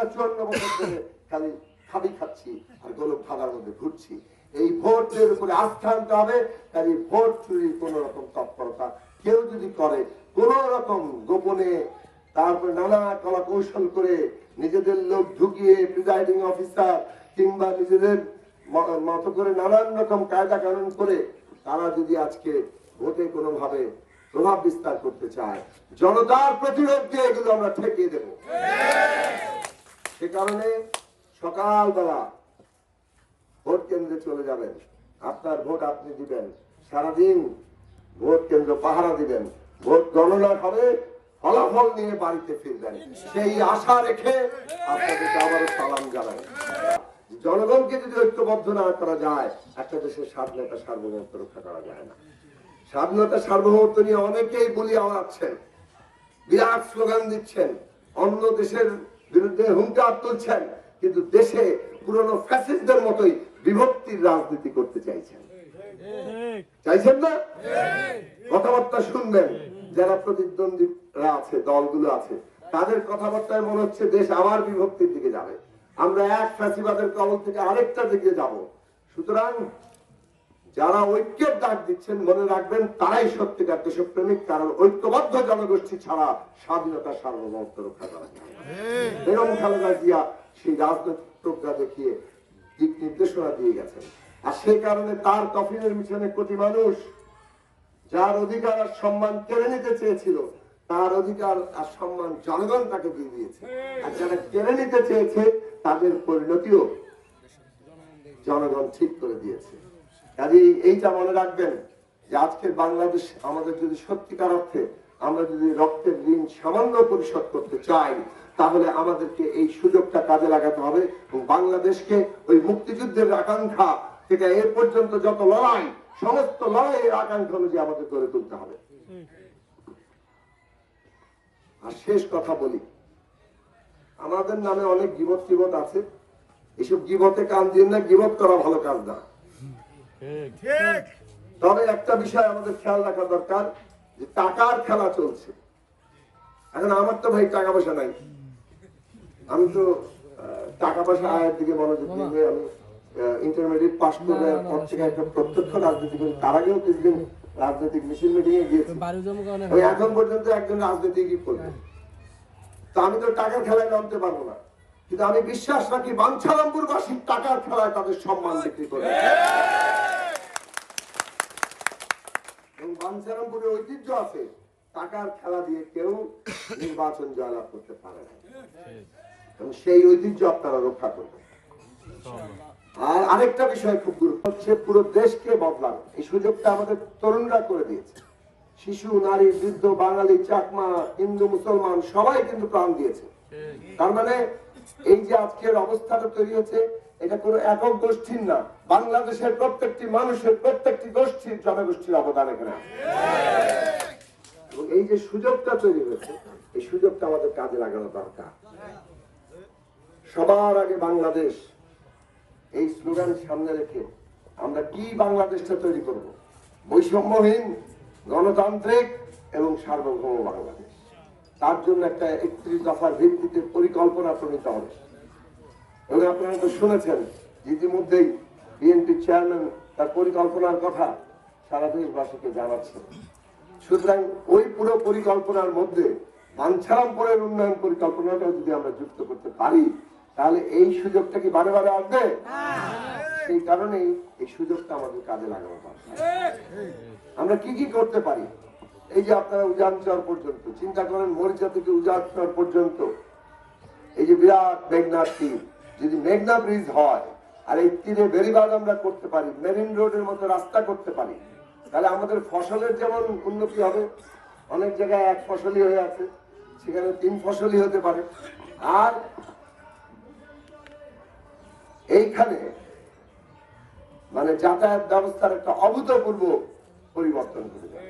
আমরা 54 বছর ধরে খালি খাবি খাচ্ছি আর গোলক খাবার মধ্যে ঘুরছি। এই ভোটের উপরে আস্থা আনতে হবে। কাজে ভোট চুরির কোন রকম তৎপরতা কেউ যদি করে, কোন রকম গোপনে, তারপরে নানা কলা কৌশল করে নিজেদের লোক ঢুকিয়ে প্রিজাইডিং অফিসার কিংবা নিজেদের মতো করে নানান রকম কায়দা কানুন করে তারা যদি আজকে ভোটে কোনোভাবে প্রভাব বিস্তার করতে চায়, জনতার প্রতিরোধ দিয়ে এগুলো আমরা ঠেকিয়ে দেব। সে কারণে সকালবেলা ভোট কেন্দ্রে চলে যাবেন, আপনার ভোট আপনি দিবেন, সারাদিন ভোট কেন্দ্র পাহারা দিবেন, ভোট গণনা হবে, ফলাফল নিয়ে বাড়িতে ফিরবেন, সেই আশা রেখে আপনাদেরকে আবারও সালাম জানাই। জনগণকে যদি ঐক্যবদ্ধ না করা যায়, একটা দেশের স্বাধীনতা সার্বভৌমত্ব রক্ষা করা যায় না। স্বাধীনতা সার্বভৌমত্ব নিয়ে অনেকেই বলি আওড়াচ্ছেন, বিরাট স্লোগান দিচ্ছেন, অন্য দেশের বিরুদ্ধে হুঙ্কার তুলছেন, কিন্তু দেশে পুরনো ফ্যাসিস্টদের মতোই বিভক্তির রাজনীতি করতে চাইছেন। চাইছেন না? কথাবার্তা শুনবেন, যারা প্রতিদ্বন্দ্বীরা আছে, দলগুলো আছে, তাদের কথাবার্তায় মনে হচ্ছে দেশ আবার বিভক্তির দিকে যাবে, আমরা এক ফ্যাসিবাদের কবল থেকে আরেকটা দিকে যাব। সুতরাং যারা ঐক্যের ডাক দিচ্ছেন, মনে রাখবেন তারাই সত্যিকার দেশপ্রেমিক, কারণ ঐক্যবদ্ধ জনগোষ্ঠী ছাড়া স্বাধীনতা সার্বভৌমত্ব রক্ষা করা যায় না। বেগম খালেদা জিয়া সেই রাজনৈতিক প্রজ্ঞা দেখিয়ে দিক নির্দেশনা দিয়ে গেছেন, আর সেই কারণে তার কফিনের মিশনে কোটি মানুষ যার অধিকার আর সম্মান কেড়ে নিতে চেয়েছিল, তার অধিকার আর সম্মান জনগণ তাকে দিয়ে দিয়েছে, আর যারা কেড়ে নিতে চেয়েছে তাদের পরিণতিও জনগণ ঠিক করে দিয়েছে। কাজেই এইটা মনে রাখবেন যে আজকের বাংলাদেশ আমাদের যদি সত্যিকার অর্থে আমরা যদি রক্তের ঋণ সামান্য পরিশোধ করতে চাই, তাহলে আমাদেরকে এই সুযোগটা কাজে লাগাতে হবে এবং বাংলাদেশকে ওই মুক্তিযুদ্ধের আকাঙ্ক্ষা থেকে এর পর্যন্ত যত লড়াই, সমস্ত লড়াইয়ের আকাঙ্ক্ষা অনুযায়ী আমাদের গড়ে তুলতে হবে। আর শেষ কথা বলি, আমাদের নামে অনেক গীবত টিবত আছে, এসব গীবতে কান দিন না, গীবত করা ভালো কাজ না। তবে একটা বিষয় আমাদের খেয়াল রাখা দরকার, যে টাকার খেলা চলছে। এখন আমার তো ভাই টাকা পয়সা নাই, আমি তো টাকা পয়সা আয়ের দিকে মনোযোগ দিয়ে আমি ইন্টারমিডিয়েট পাস করে পর থেকে একটা প্রত্যক্ষ রাজনীতি করি। তার আগেও কিছুদিন রাজনৈতিক মিছিল মিটিং এ গিয়েছি, এখন পর্যন্ত একজন রাজনীতিকই করবে। তো আমি তো টাকার খেলায় নামতে পারবো না, কিন্তু আমি বিশ্বাস রাখি বাঞ্ছারামপুরবাসী টাকার খেলায় তাদের সম্মান বিক্রি করে। এবং বাঞ্ছারামপুরে ঐতিহ্য আছে, টাকার খেলা দিয়ে কেউ নির্বাচন জয়লাভ করতে পারে না, এবং সেই ঐতিহ্য আপনারা রক্ষা করবেন। আর আরেকটা বিষয় খুব গুরুত্ব হচ্ছে, পুরো দেশকে বদলানো এই সুযোগটা আমাদের তরুণরা করে দিয়েছে। শিশু, নারী, বৃদ্ধ, বাঙালি, চাকমা, হিন্দু, মুসলমান সবাই কিন্তু প্রাণ দিয়েছে। তার মানে এই যে আজকের অবস্থাটা তৈরি হচ্ছে, এটা কোনো একক গোষ্ঠীর না, বাংলাদেশের প্রত্যেকটি মানুষের, প্রত্যেকটি গোষ্ঠীর, জনগোষ্ঠীর অবদান এখানে আছে। এবং এই যে সুযোগটা তৈরি হয়েছে, এই সুযোগটা আমাদের কাজে লাগানো দরকার। সবার আগে বাংলাদেশ, এই স্লোগান সামনে রেখে আমরা কি বাংলাদেশটা তৈরি করব? বৈষম্যহীন, গণতান্ত্রিক এবং সার্বভৌম বাংলাদেশ। তার জন্য একটা 31 দফার ভিত্তিতে পরিকল্পনা প্রণীত হবে। এবং আপনারা তো শুনেছেন ইতিমধ্যেই বিএনপি চেয়ারম্যান তার পরিকল্পনার কথা সারা দেশবাসীকে জানাচ্ছেন। সুতরাং ওই পুরো পরিকল্পনার মধ্যে বাঞ্ছারামপুরের উন্নয়ন পরিকল্পনাটা যদি আমরা যুক্ত করতে পারি, তাহলে এই সুযোগটা কি বারে বারে আসবে? সেই কারণেই এই সুযোগটা আমাদের কাজে লাগানো দরকার। আমরা কি কি করতে পারি? এই যে আপনারা উজান চর পর্যন্ত চিন্তা করেন, মরিচা থেকে উজান চর পর্যন্ত এই যে বিরাট মেঘনা তীর, যদি মেঘনা ব্রিজ হয় আর এই তীরে বেরিবাদ আমরা করতে পারি, মেরিন রোডের মতো রাস্তা করতে পারি, তাহলে আমাদের ফসলের যেমন উন্নতি হবে, অনেক জায়গায় এক ফসলি হয়ে আছে, সেখানে 3 ফসলি হতে পারে। আর এইখানে মানে যাতায়াত ব্যবস্থার একটা অভূতপূর্ব পরিবর্তন করে যায়।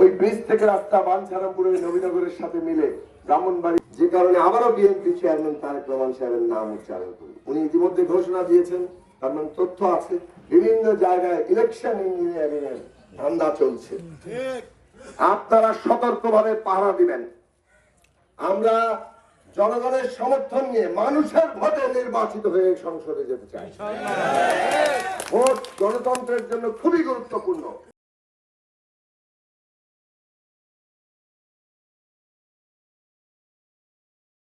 ওই ব্রিজ থেকে রাস্তা বাঞ্ছারামপুরের নবীনগরের সাথে মিলে ব্রাহ্মণবাড়ি, যে কারণে আবারও বিএনপি চেয়ারম্যান তারেক রহমান সাহেবের নাম উচ্চারণ করি। উনি ইতিমধ্যে ঘোষণা দিয়েছেন, তার মানে তথ্য আছে, বিভিন্ন জায়গায় ইলেকশন ইঞ্জিনিয়ারিং এর ধান্দা চলছে। আপনারা সতর্কভাবে পাহারা দিবেন। আমরা জনগণের সমর্থন নিয়ে মানুষের ভোটে নির্বাচিত হয়ে সংসদে যেতে চাই। ভোট গণতন্ত্রের জন্য খুবই গুরুত্বপূর্ণ।